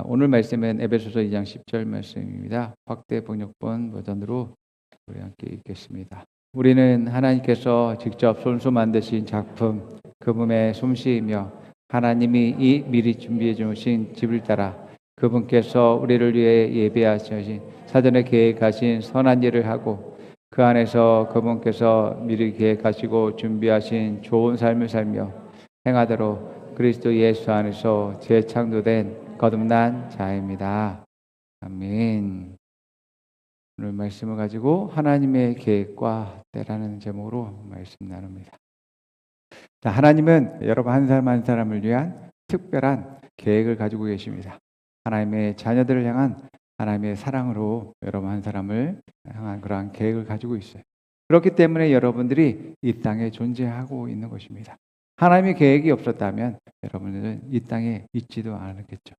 오늘 말씀은 에베소서 2장 10절 말씀입니다. 확대 번역본 버전으로 우리 함께 읽겠습니다. 우리는 하나님께서 직접 손수 만드신 작품, 그분의 솜씨이며 하나님이 미리 준비해 주신 집을 따라 그분께서 우리를 위해 예배하신 사전에 계획하신 선한 일을 하고 그 안에서 그분께서 미리 계획하시고 준비하신 좋은 삶을 살며 행하도록 그리스도 예수 안에서 재창조된 거듭난 자입니다. 아멘. 오늘 말씀을 가지고 하나님의 계획과 때라는 제목으로 말씀 나눕니다. 하나님은 여러분 한 사람 한 사람을 위한 특별한 계획을 가지고 계십니다. 하나님의 자녀들을 향한 하나님의 사랑으로 여러분 한 사람을 향한 그러한 계획을 가지고 있어요. 그렇기 때문에 여러분들이 이 땅에 존재하고 있는 것입니다. 하나님의 계획이 없었다면 여러분들은 이 땅에 있지도 않았겠죠.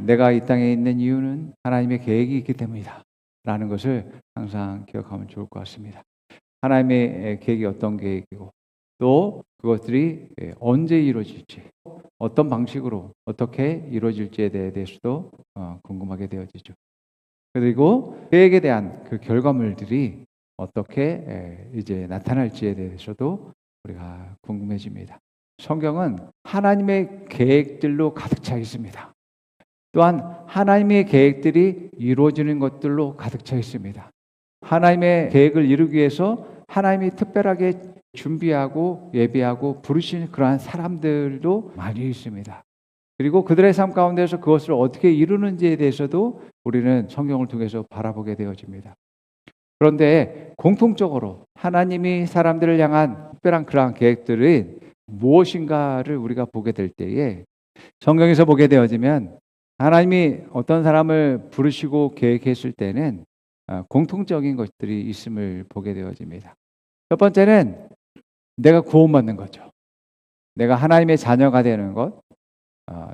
내가 이 땅에 있는 이유는 하나님의 계획이 있기 때문이다 라는 것을 항상 기억하면 좋을 것 같습니다. 하나님의 계획이 어떤 계획이고 또 그것들이 언제 이루어질지 어떤 방식으로 어떻게 이루어질지에 대해서도 궁금하게 되어지죠. 그리고 계획에 대한 그 결과물들이 어떻게 이제 나타날지에 대해서도 우리가 궁금해집니다. 성경은 하나님의 계획들로 가득 차 있습니다. 또한 하나님의 계획들이 이루어지는 것들로 가득 차 있습니다. 하나님의 계획을 이루기 위해서 하나님이 특별하게 준비하고 예비하고 부르신 그러한 사람들도 많이 있습니다. 그리고 그들의 삶 가운데서 그것을 어떻게 이루는지에 대해서도 우리는 성경을 통해서 바라보게 되어집니다. 그런데 공통적으로 하나님이 사람들을 향한 특별한 그러한 계획들은 무엇인가를 우리가 보게 될 때에 성경에서 보게 되어지면 하나님이 어떤 사람을 부르시고 계획했을 때는 공통적인 것들이 있음을 보게 되어집니다. 첫 번째는 내가 구원받는 거죠. 내가 하나님의 자녀가 되는 것,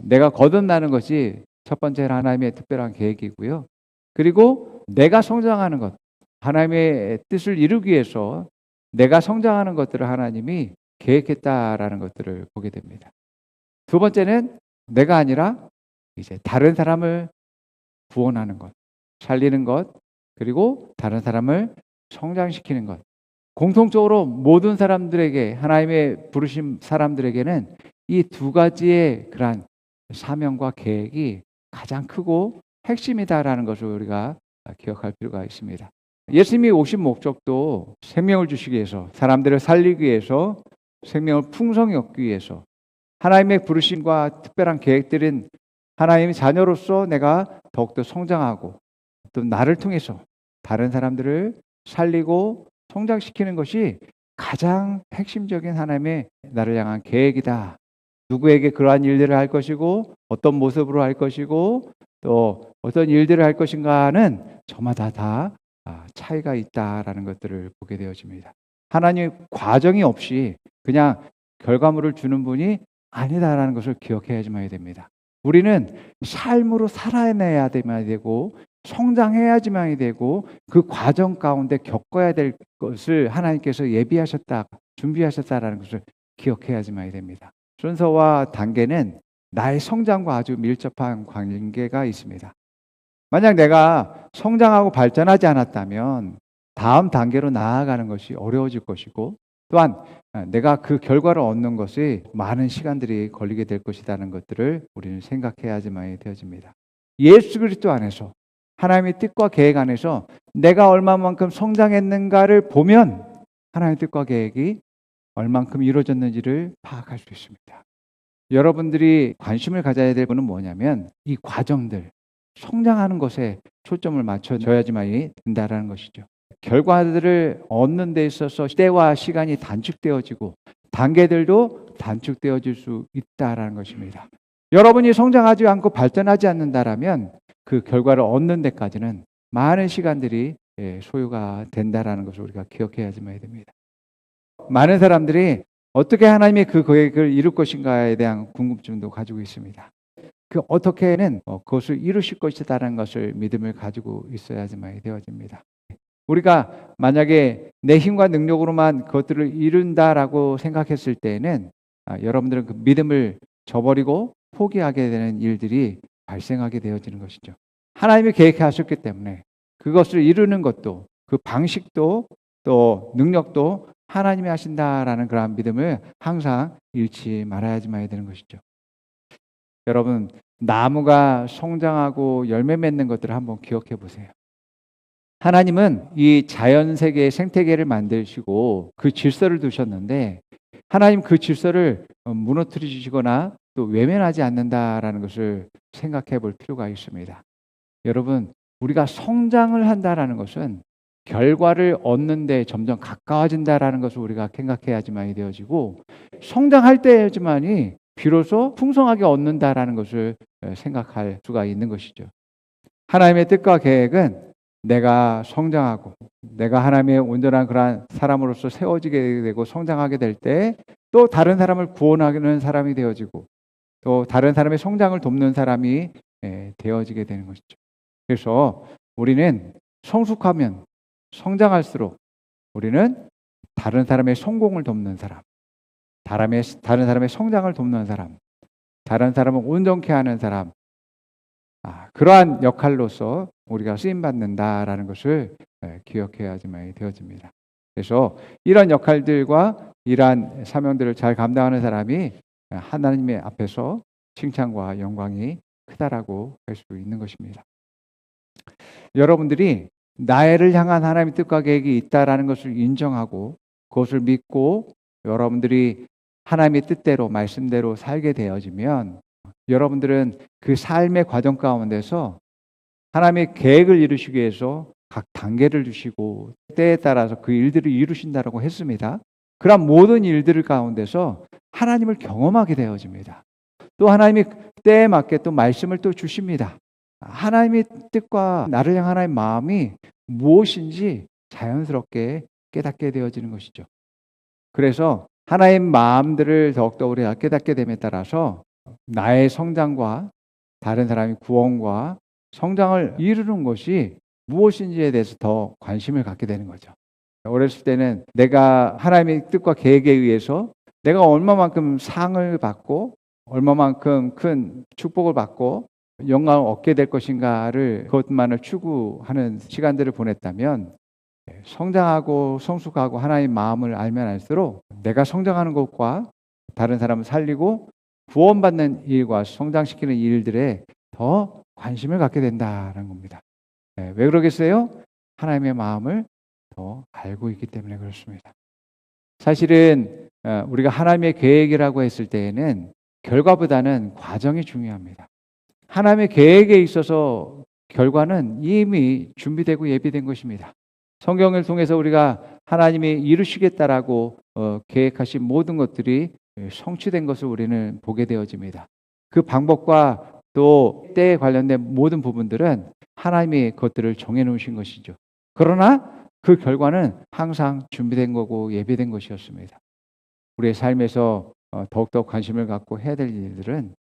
내가 거듭나는 것이 첫 번째로 하나님의 특별한 계획이고요. 그리고 내가 성장하는 것, 하나님의 뜻을 이루기 위해서 내가 성장하는 것들을 하나님이 계획했다라는 것들을 보게 됩니다. 두 번째는 내가 아니라 이제 다른 사람을 구원하는 것, 살리는 것, 그리고 다른 사람을 성장시키는 것. 공통적으로 모든 사람들에게 하나님의 부르신 사람들에게는 이 두 가지의 그러한 사명과 계획이 가장 크고 핵심이다라는 것을 우리가 기억할 필요가 있습니다. 예수님이 오신 목적도 생명을 주시기 위해서, 사람들을 살리기 위해서, 생명을 풍성히 얻기 위해서 하나님의 부르심과 특별한 계획들은 하나님의 자녀로서 내가 더욱더 성장하고 또 나를 통해서 다른 사람들을 살리고 성장시키는 것이 가장 핵심적인 하나님의 나를 향한 계획이다. 누구에게 그러한 일들을 할 것이고 어떤 모습으로 할 것이고 또 어떤 일들을 할 것인가는 저마다 다 차이가 있다라는 것들을 보게 되어집니다. 하나님 과정이 없이 그냥 결과물을 주는 분이 아니다라는 것을 기억해야지만 됩니다. 우리는 삶으로 살아내야 되고 성장해야지만 되고 그 과정 가운데 겪어야 될 것을 하나님께서 예비하셨다, 준비하셨다라는 것을 기억해야지만 됩니다. 순서와 단계는 나의 성장과 아주 밀접한 관계가 있습니다. 만약 내가 성장하고 발전하지 않았다면 다음 단계로 나아가는 것이 어려워질 것이고 또한 내가 그 결과를 얻는 것이 많은 시간들이 걸리게 될 것이라는 것들을 우리는 생각해야지만 되어집니다. 예수 그리스도 안에서 하나님의 뜻과 계획 안에서 내가 얼마만큼 성장했는가를 보면 하나님의 뜻과 계획이 얼만큼 이루어졌는지를 파악할 수 있습니다. 여러분들이 관심을 가져야 될 것은 뭐냐면 이 과정들, 성장하는 것에 초점을 맞춰줘야지만 된다는 것이죠. 결과들을 얻는 데 있어서 때와 시간이 단축되어지고 단계들도 단축되어질 수 있다라는 것입니다. 여러분이 성장하지 않고 발전하지 않는다라면 그 결과를 얻는 데까지는 많은 시간들이 소요가 된다라는 것을 우리가 기억해야지만 됩니다. 많은 사람들이 어떻게 하나님의 그 계획을 이룰 것인가에 대한 궁금증도 가지고 있습니다. 그 어떻게는 그것을 이루실 것이다라는 것을 믿음을 가지고 있어야지만 되어집니다. 우리가 만약에 내 힘과 능력으로만 그것들을 이룬다라고 생각했을 때에는 여러분들은 그 믿음을 저버리고 포기하게 되는 일들이 발생하게 되어지는 것이죠. 하나님이 계획하셨기 때문에 그것을 이루는 것도, 그 방식도, 또 능력도 하나님이 하신다라는 그러한 믿음을 항상 잃지 말아야지만 되는 것이죠. 여러분, 나무가 성장하고 열매 맺는 것들을 한번 기억해 보세요. 하나님은 이 자연 세계의 생태계를 만드시고 그 질서를 두셨는데, 하나님 그 질서를 무너뜨리시거나 또 외면하지 않는다라는 것을 생각해 볼 필요가 있습니다. 여러분, 우리가 성장을 한다라는 것은 결과를 얻는 데 점점 가까워진다라는 것을 우리가 생각해야지만이 되어지고, 성장할 때야지만이 비로소 풍성하게 얻는다라는 것을 생각할 수가 있는 것이죠. 하나님의 뜻과 계획은 내가 성장하고 내가 하나님의 온전한 그러한 사람으로서 세워지게 되고 성장하게 될 때 또 다른 사람을 구원하는 사람이 되어지고 또 다른 사람의 성장을 돕는 사람이 되어지게 되는 것이죠. 그래서 우리는 성숙하면 성장할수록 우리는 다른 사람의 성공을 돕는 사람, 다른 사람의 성장을 돕는 사람, 다른 사람을 온전케 하는 사람, 그러한 역할로서 우리가 쓰임받는다라는 것을 기억해야지만 되어집니다. 그래서 이런 역할들과 이러한 사명들을 잘 감당하는 사람이 하나님의 앞에서 칭찬과 영광이 크다라고 할 수 있는 것입니다. 여러분들이 나를 향한 하나님의 뜻과 계획이 있다라는 것을 인정하고 그것을 믿고 여러분들이 하나님의 뜻대로 말씀대로 살게 되어지면 여러분들은 그 삶의 과정 가운데서 하나님의 계획을 이루시기 위해서 각 단계를 주시고 때에 따라서 그 일들을 이루신다라고 했습니다. 그런 모든 일들 가운데서 하나님을 경험하게 되어집니다. 또 하나님이 때에 맞게 또 말씀을 또 주십니다. 하나님의 뜻과 나를 향한 하나님의 마음이 무엇인지 자연스럽게 깨닫게 되어지는 것이죠. 그래서 하나님의 마음들을 더욱더 우리가 깨닫게 됨에 따라서 나의 성장과 다른 사람의 구원과 성장을 이루는 것이 무엇인지에 대해서 더 관심을 갖게 되는 거죠. 어렸을 때는 내가 하나님의 뜻과 계획에 의해서 내가 얼마만큼 상을 받고 얼마만큼 큰 축복을 받고 영광을 얻게 될 것인가를 그것만을 추구하는 시간들을 보냈다면 성장하고 성숙하고 하나님의 마음을 알면 알수록 내가 성장하는 것과 다른 사람을 살리고 구원받는 일과 성장시키는 일들에 더 관심을 갖게 된다는 겁니다. 왜 그러겠어요? 하나님의 마음을 더 알고 있기 때문에 그렇습니다. 사실은 우리가 하나님의 계획이라고 했을 때에는 결과보다는 과정이 중요합니다. 하나님의 계획에 있어서 결과는 이미 준비되고 예비된 것입니다. 성경을 통해서 우리가 하나님이 이루시겠다라고 계획하신 모든 것들이 성취된 것을 우리는 보게 되어집니다. 그 방법과 또 때에 관련된 모든 부분들은 하나님이 그것들을 정해놓으신 것이죠. 그러나 그 결과는 항상 준비된 거고 예비된 것이었습니다. 우리의 삶에서 더욱더 관심을 갖고 해야 될 일들은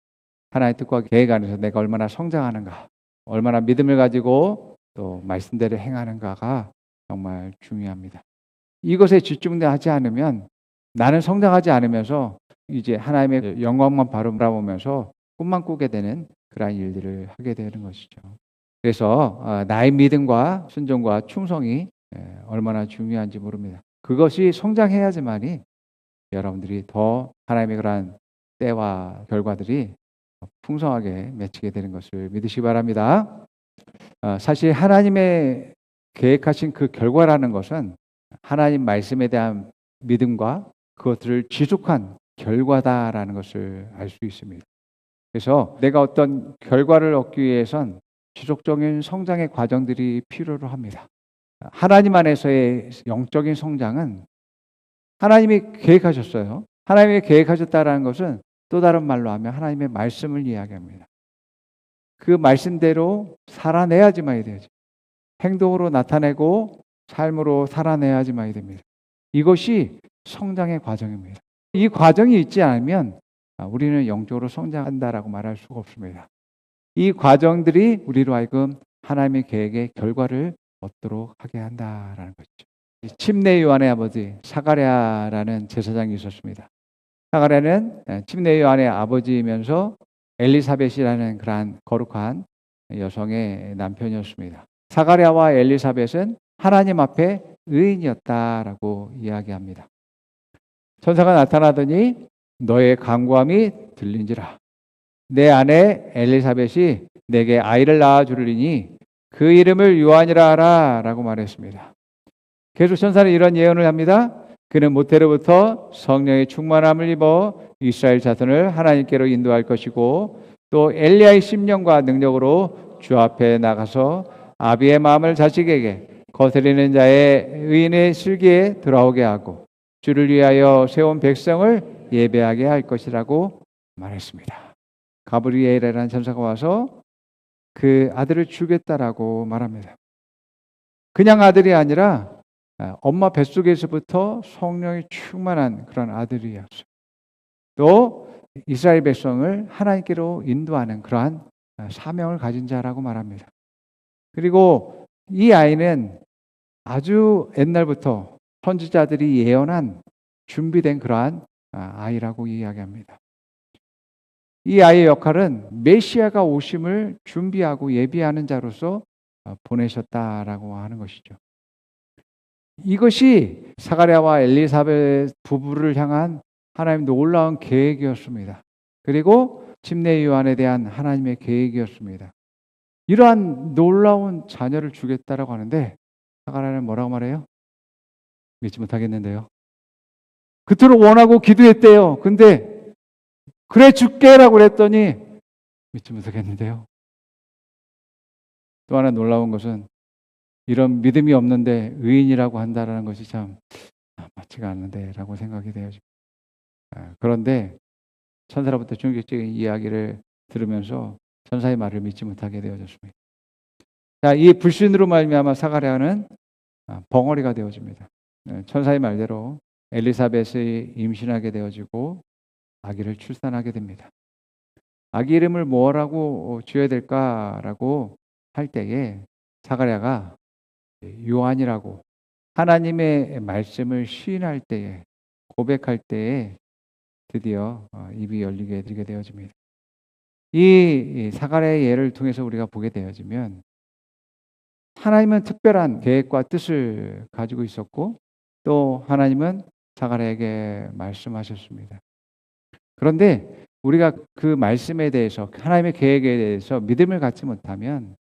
하나님의 뜻과 계획 안에서 내가 얼마나 성장하는가, 얼마나 믿음을 가지고 또 말씀대로 행하는가가 정말 중요합니다. 이것에 집중하지 않으면 나는 성장하지 않으면서 이제 하나님의 영광만 바라보면서 꿈만 꾸게 되는 그런 일들을 하게 되는 것이죠. 그래서 나의 믿음과 순종과 충성이 얼마나 중요한지 모릅니다. 그것이 성장해야지만이 여러분들이 더 하나님의 그러한 때와 결과들이 풍성하게 맺히게 되는 것을 믿으시기 바랍니다. 사실 하나님의 계획하신 그 결과라는 것은 하나님 말씀에 대한 믿음과 그것들을 지속한 결과다라는 것을 알 수 있습니다. 그래서 내가 어떤 결과를 얻기 위해선 지속적인 성장의 과정들이 필요로 합니다. 하나님 안에서의 영적인 성장은 하나님이 계획하셨어요. 하나님이 계획하셨다라는 것은 또 다른 말로 하면 하나님의 말씀을 이야기합니다. 그 말씀대로 살아내야지만이 되죠. 행동으로 나타내고 삶으로 살아내야지만이 됩니다. 이것이 성장의 과정입니다. 이 과정이 있지 않으면 우리는 영적으로 성장한다라고 말할 수가 없습니다. 이 과정들이 우리로 하여금 하나님의 계획의 결과를 얻도록 하게 한다라는 것이죠. 침례 요한의 아버지 사가랴라는 제사장이 있었습니다. 사가랴는 침례 요한의 아버지이면서 엘리사벳이라는 그러한 거룩한 여성의 남편이었습니다. 사가랴와 엘리사벳은 하나님 앞에 의인이었다라고 이야기합니다. 천사가 나타나더니 너의 간구함이 들린지라. 내 아내 엘리사벳이 내게 아이를 낳아 주리니 그 이름을 요한이라 하라 라고 말했습니다. 계속 천사는 이런 예언을 합니다. 그는 모태로부터 성령의 충만함을 입어 이스라엘 자손을 하나님께로 인도할 것이고 또 엘리야의 심령과 능력으로 주 앞에 나가서 아비의 마음을 자식에게 거스리는 자의 의인의 실기에 들어오게 하고 주를 위하여 세운 백성을 예배하게 할 것이라고 말했습니다. 가브리엘이라는 천사가 와서 그 아들을 주겠다라고 말합니다. 그냥 아들이 아니라 엄마 뱃속에서부터 성령이 충만한 그런 아들이었어요. 또 이스라엘 백성을 하나님께로 인도하는 그러한 사명을 가진 자라고 말합니다. 그리고 이 아이는 아주 옛날부터 선지자들이 예언한 준비된 그러한 아이라고 이야기합니다. 이 아이의 역할은 메시아가 오심을 준비하고 예비하는 자로서 보내셨다라고 하는 것이죠. 이것이 사가랴와 엘리사벳 부부를 향한 하나님 놀라운 계획이었습니다. 그리고 침례 요한에 대한 하나님의 계획이었습니다. 이러한 놀라운 자녀를 주겠다라고 하는데 사가랴는 뭐라고 말해요? 믿지 못하겠는데요. 그토록 원하고 기도했대요. 근데 그래 줄게라고 그랬더니 믿지 못하겠는데요. 또 하나 놀라운 것은 이런 믿음이 없는데 의인이라고 한다라는 것이 참 맞지가 않는데 라고 생각이 되어집니다. 그런데 천사로부터 충격적인 이야기를 들으면서 천사의 말을 믿지 못하게 되어졌습니다. 자, 이 불신으로 말미암아 사가랴는 벙어리가 되어집니다. 천사의 말대로 엘리사벳이 임신하게 되어지고 아기를 출산하게 됩니다. 아기 이름을 뭐라고 지어야 될까라고 할 때에 사가랴가 요한이라고 하나님의 말씀을 시인할 때에 고백할 때에 드디어 입이 열리게 되어집니다. 이 사가랴의 예를 통해서 우리가 보게 되어지면 하나님은 특별한 계획과 뜻을 가지고 있었고 또 하나님은 사가랴에게 말씀하셨습니다. 그런데 우리가 그 말씀에 대해서 하나님의 계획에 대해서 믿음을 갖지 못하면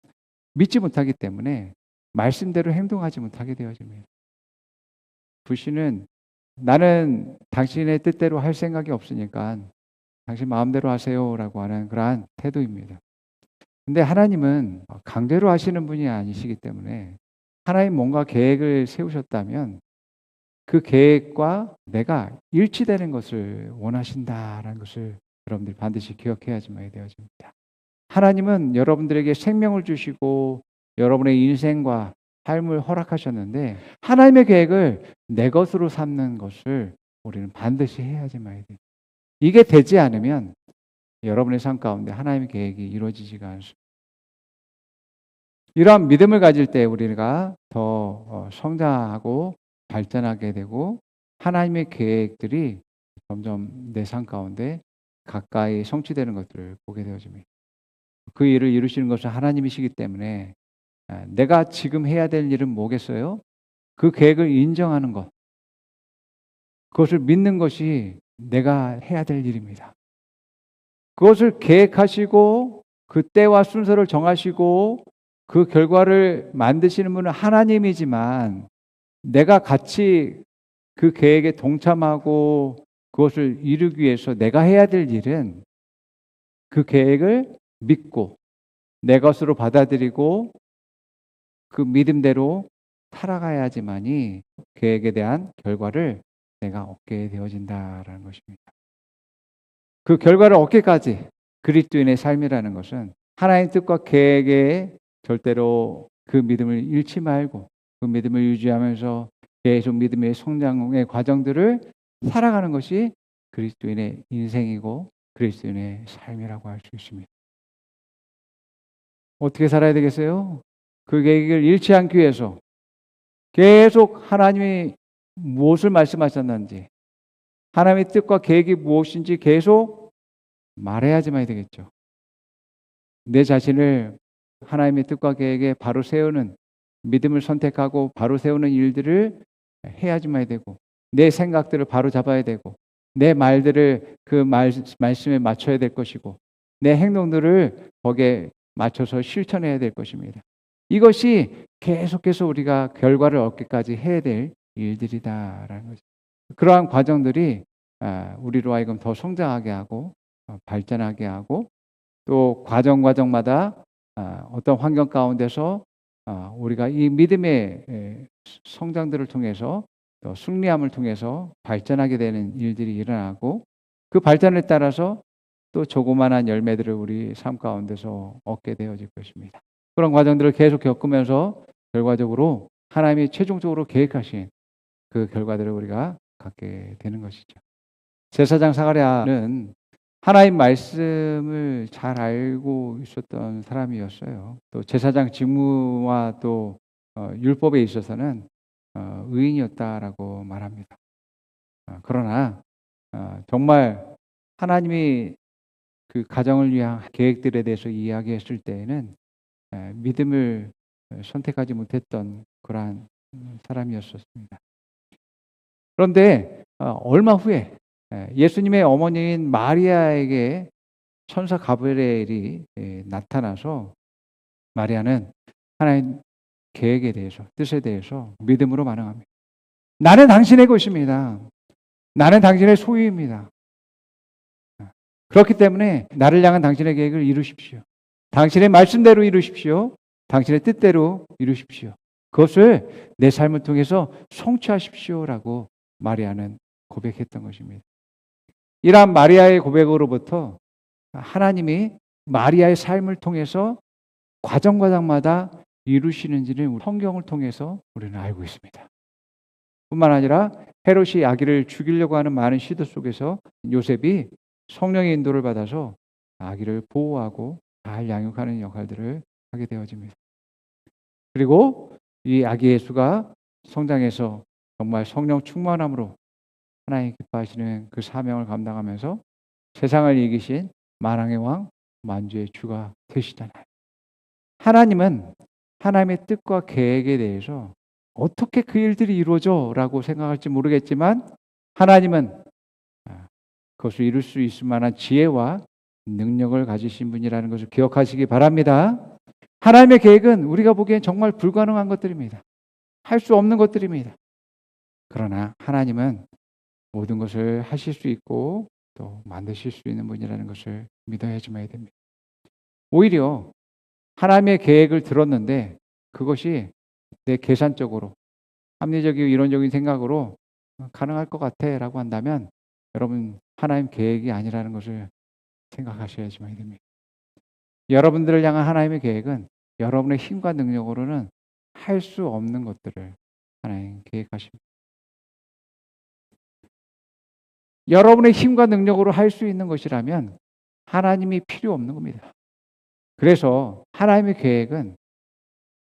믿지 못하기 때문에 말씀대로 행동하지 못하게 되어집니다. 불신은 나는 당신의 뜻대로 할 생각이 없으니까 당신 마음대로 하세요라고 하는 그러한 태도입니다. 근데 하나님은 강제로 하시는 분이 아니시기 때문에 하나님 뭔가 계획을 세우셨다면 그 계획과 내가 일치되는 것을 원하신다라는 것을 여러분들이 반드시 기억해야지만 되어집니다. 하나님은 여러분들에게 생명을 주시고 여러분의 인생과 삶을 허락하셨는데 하나님의 계획을 내 것으로 삼는 것을 우리는 반드시 해야지만 돼요. 이게 되지 않으면 여러분의 삶 가운데 하나님의 계획이 이루어지지가 않습니다. 이러한 믿음을 가질 때 우리가 더 성장하고 발전하게 되고 하나님의 계획들이 점점 내 삶 가운데 가까이 성취되는 것들을 보게 되어집니다. 그 일을 이루시는 것은 하나님이시기 때문에 내가 지금 해야 될 일은 뭐겠어요? 그 계획을 인정하는 것, 그것을 믿는 것이 내가 해야 될 일입니다. 그것을 계획하시고 그 때와 순서를 정하시고 그 결과를 만드시는 분은 하나님이지만 내가 같이 그 계획에 동참하고 그것을 이루기 위해서 내가 해야 될 일은 그 계획을 믿고 내 것으로 받아들이고 그 믿음대로 살아가야지만이 계획에 대한 결과를 내가 얻게 되어진다라는 것입니다. 그 결과를 얻기까지 그리스도인의 삶이라는 것은 하나님의 뜻과 계획에 절대로 그 믿음을 잃지 말고 그 믿음을 유지하면서 계속 믿음의 성장의 과정들을 살아가는 것이 그리스도인의 인생이고 그리스도인의 삶이라고 할 수 있습니다. 어떻게 살아야 되겠어요? 그 계획을 잃지 않기 위해서 계속 하나님이 무엇을 말씀하셨는지 하나님의 뜻과 계획이 무엇인지 계속 말해야지만 되겠죠. 내 자신을 하나님의 뜻과 계획에 바로 세우는 믿음을 선택하고 바로 세우는 일들을 해야지만 되고 내 생각들을 바로 잡아야 되고 내 말들을 그 말씀에 맞춰야 될 것이고 내 행동들을 거기에 맞춰서 실천해야 될 것입니다. 이것이 계속해서 우리가 결과를 얻기까지 해야 될 일들이다라는 거죠. 그러한 과정들이 우리로 하여금 더 성장하게 하고 발전하게 하고 또 과정마다 어떤 환경 가운데서 우리가 이 믿음의 성장들을 통해서 또 승리함을 통해서 발전하게 되는 일들이 일어나고 그 발전에 따라서 또 조그만한 열매들을 우리 삶 가운데서 얻게 되어질 것입니다. 그런 과정들을 계속 겪으면서 결과적으로 하나님이 최종적으로 계획하신 그 결과들을 우리가 갖게 되는 것이죠. 제사장 사가랴는 하나님 말씀을 잘 알고 있었던 사람이었어요. 또 제사장 직무와 또 율법에 있어서는 의인이었다라고 말합니다. 그러나 정말 하나님이 그 가정을 위한 계획들에 대해서 이야기했을 때에는 믿음을 선택하지 못했던 그러한 사람이었었습니다. 그런데 얼마 후에 예수님의 어머니인 마리아에게 천사 가브리엘이 나타나서 마리아는 하나님 계획에 대해서 뜻에 대해서 믿음으로 반응합니다. 나는 당신의 것입니다. 나는 당신의 소유입니다. 그렇기 때문에 나를 향한 당신의 계획을 이루십시오. 당신의 말씀대로 이루십시오. 당신의 뜻대로 이루십시오. 그것을 내 삶을 통해서 성취하십시오라고 마리아는 고백했던 것입니다. 이러한 마리아의 고백으로부터 하나님이 마리아의 삶을 통해서 과정마다 이루시는지를 성경을 통해서 우리는 알고 있습니다. 뿐만 아니라 헤롯이 아기를 죽이려고 하는 많은 시도 속에서 요셉이 성령의 인도를 받아서 아기를 보호하고 잘 양육하는 역할들을 하게 되어집니다. 그리고 이 아기 예수가 성장해서 정말 성령 충만함으로 하나님 기뻐하시는 그 사명을 감당하면서 세상을 이기신 만왕의 왕, 만주의 주가 되시잖아요. 하나님은 하나님의 뜻과 계획에 대해서 어떻게 그 일들이 이루어져 라고 생각할지 모르겠지만 하나님은 그것을 이룰 수 있을 만한 지혜와 능력을 가지신 분이라는 것을 기억하시기 바랍니다. 하나님의 계획은 우리가 보기엔 정말 불가능한 것들입니다. 할 수 없는 것들입니다. 그러나 하나님은 모든 것을 하실 수 있고 또 만드실 수 있는 분이라는 것을 믿어야지만 됩니다. 오히려 하나님의 계획을 들었는데 그것이 내 계산적으로 합리적이고 이론적인 생각으로 가능할 것 같아 라고 한다면 여러분 하나님 계획이 아니라는 것을 생각하셔야지만 됩니다. 여러분들을 향한 하나님의 계획은 여러분의 힘과 능력으로는 할 수 없는 것들을 하나님 계획하십니다. 여러분의 힘과 능력으로 할 수 있는 것이라면 하나님이 필요 없는 겁니다. 그래서 하나님의 계획은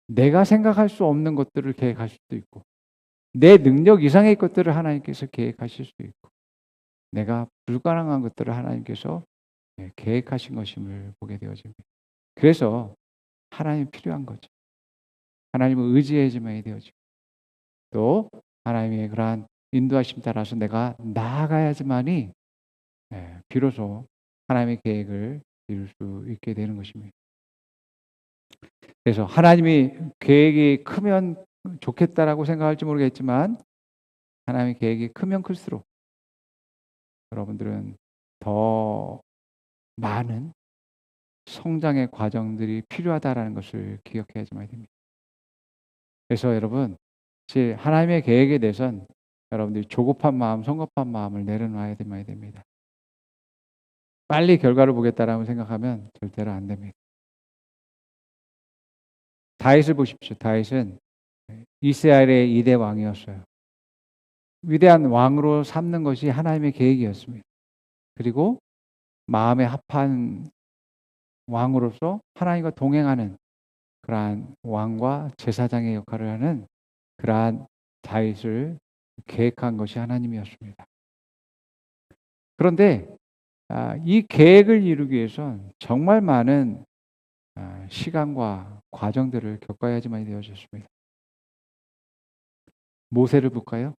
내가 생각할 수 없는 것들을 계획할 수도 있고 내 능력 이상의 것들을 하나님께서 계획하실 수도 있고 내가 불가능한 것들을 하나님께서 계획하신 것임을 보게 되어집니다. 그래서 하나님이 필요한 거죠. 하나님을 의지해야지만 되어지고 또 하나님의 그러한 인도하심 따라서 내가 나아가야지만이 비로소 하나님의 계획을 이룰 수 있게 되는 것입니다. 그래서 하나님이 계획이 크면 좋겠다라고 생각할지 모르겠지만 하나님의 계획이 크면 클수록 여러분들은 더 많은 성장의 과정들이 필요하다라는 것을 기억해야지만 됩니다. 그래서 여러분, 하나님의 계획에 대해서는 여러분들이 조급한 마음, 성급한 마음을 내려놔야 됩니다. 빨리 결과를 보겠다라고 생각하면 절대로 안 됩니다. 다윗을 보십시오. 다윗은 이스라엘의 2대 왕이었어요. 위대한 왕으로 삼는 것이 하나님의 계획이었습니다. 그리고 마음에 합한 왕으로서 하나님과 동행하는 그러한 왕과 제사장의 역할을 하는 그러한 다윗을 계획한 것이 하나님이었습니다. 그런데 이 계획을 이루기 위해선 정말 많은 시간과 과정들을 겪어야지만 되어졌습니다. 모세를 볼까요?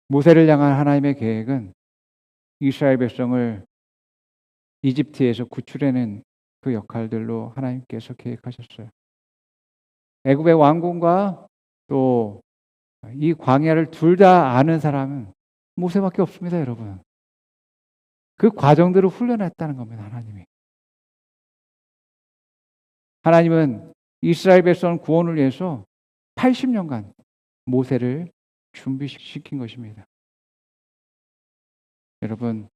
모세를 향한 하나님의 계획은 이스라엘 백성을 이집트에서 구출해낸 그 역할들로 하나님께서 계획하셨어요. 애굽의 왕궁과 또 이 광야를 둘 다 아는 사람은 모세밖에 없습니다, 여러분. 그 과정들을 훈련했다는 겁니다, 하나님이. 하나님은 이스라엘 백성 구원을 위해서 80년간 모세를 준비시킨 것입니다. 여러분,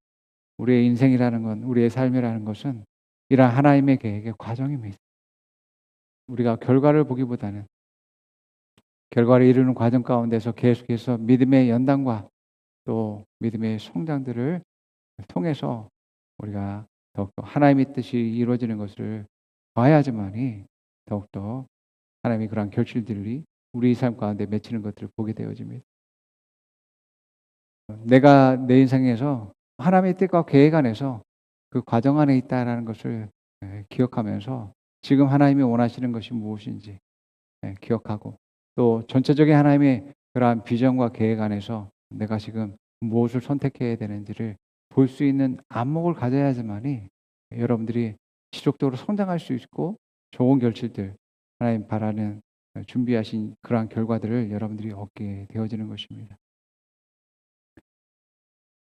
우리의 인생이라는 건, 우리의 삶이라는 것은 이러한 하나님의 계획의 과정입니다. 우리가 결과를 보기보다는 결과를 이루는 과정 가운데서 계속해서 믿음의 연단과 또 믿음의 성장들을 통해서 우리가 더욱더 하나님의 뜻이 이루어지는 것을 봐야지만이 더욱더 하나님의 그러한 결실들이 우리 삶 가운데 맺히는 것들을 보게 되어집니다. 내가 내 인생에서 하나님의 뜻과 계획 안에서 그 과정 안에 있다라는 것을 기억하면서 지금 하나님이 원하시는 것이 무엇인지 기억하고 또 전체적인 하나님의 그러한 비전과 계획 안에서 내가 지금 무엇을 선택해야 되는지를 볼 수 있는 안목을 가져야지만이 여러분들이 지속적으로 성장할 수 있고 좋은 결실들, 하나님 바라는 준비하신 그러한 결과들을 여러분들이 얻게 되어지는 것입니다.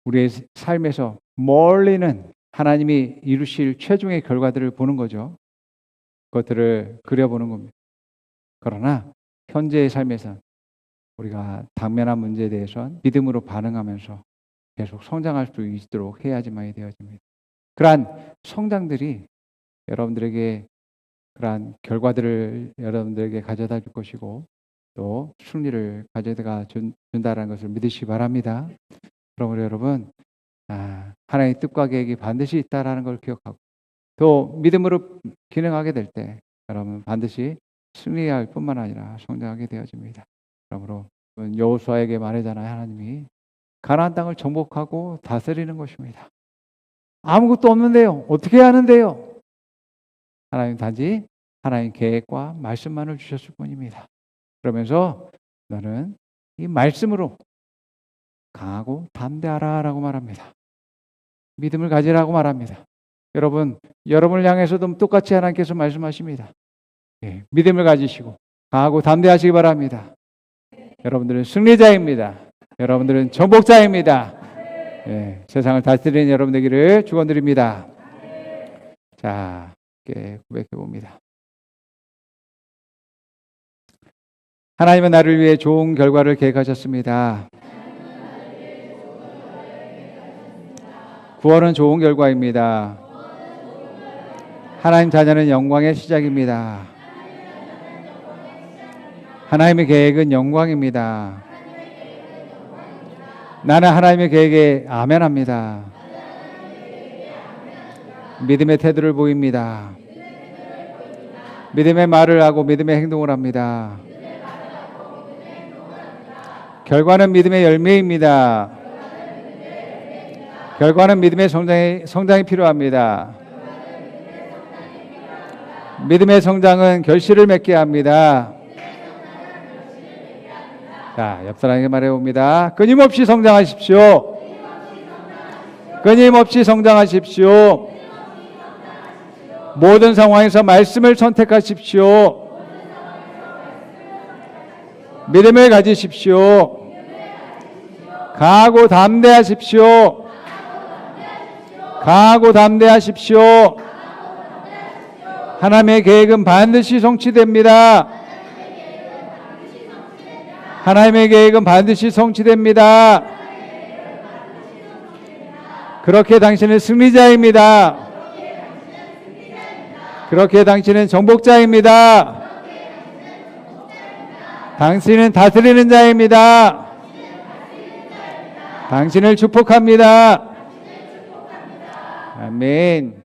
우리의 삶에서 멀리는 하나님이 이루실 최종의 결과들을 보는 거죠. 그것들을 그려보는 겁니다. 그러나 현재의 삶에서 우리가 당면한 문제에 대해서는 믿음으로 반응하면서 계속 성장할 수 있도록 해야지만이 되어집니다. 그러한 성장들이 여러분들에게 그러한 결과들을 여러분들에게 가져다 줄 것이고 또 승리를 가져다 준다는 것을 믿으시기 바랍니다. 그러므로 여러분, 하나님의 뜻과 계획이 반드시 있다라는 걸 기억하고 또 믿음으로 기능하게 될 때 여러분 반드시 승리할 뿐만 아니라 성장하게 되어집니다. 그러므로 여호수아에게 말하잖아요. 하나님이 가나안 땅을 정복하고 다스리는 것입니다. 아무것도 없는데요. 어떻게 하는데요? 하나님 단지 하나님 계획과 말씀만을 주셨을 뿐입니다. 그러면서 너는 이 말씀으로 강하고 담대하라라고 말합니다. 믿음을 가지라고 말합니다. 여러분, 여러분을 향해서도 똑같이 하나님께서 말씀하십니다. 믿음을 가지시고 강하고 담대하시기 바랍니다. 여러분들은 승리자입니다. 여러분들은 정복자입니다. 세상을 다스리는 여러분 되기를 축원드립니다. 자, 고백해 봅니다. 하나님은 나를 위해 좋은 결과를 계획하셨습니다. 구원은 좋은 결과입니다. 하나님 자녀는 영광의 시작입니다. 하나님의 계획은 영광입니다. 나는 하나님의 계획에 아멘합니다. 믿음의 태도를 보입니다. 믿음의 말을 하고 믿음의 행동을 합니다. 결과는 믿음의 열매입니다. 결과는 믿음의 성장이 필요합니다. 믿음의 성장은 결실을 맺게 합니다. 자, 옆 사람에게 말해봅니다. 끊임없이 성장하십시오. 끊임없이 성장하십시오. 모든 상황에서 말씀을 선택하십시오. 믿음을 가지십시오. 강하고 담대하십시오. 강하고 담대하십시오. 하나님의 계획은 반드시 성취됩니다. 하나님의 계획은 반드시 성취됩니다. 그렇게 당신은 승리자입니다. 그렇게 당신은 정복자입니다. 당신은 다스리는 자입니다. 당신을 축복합니다. 아멘.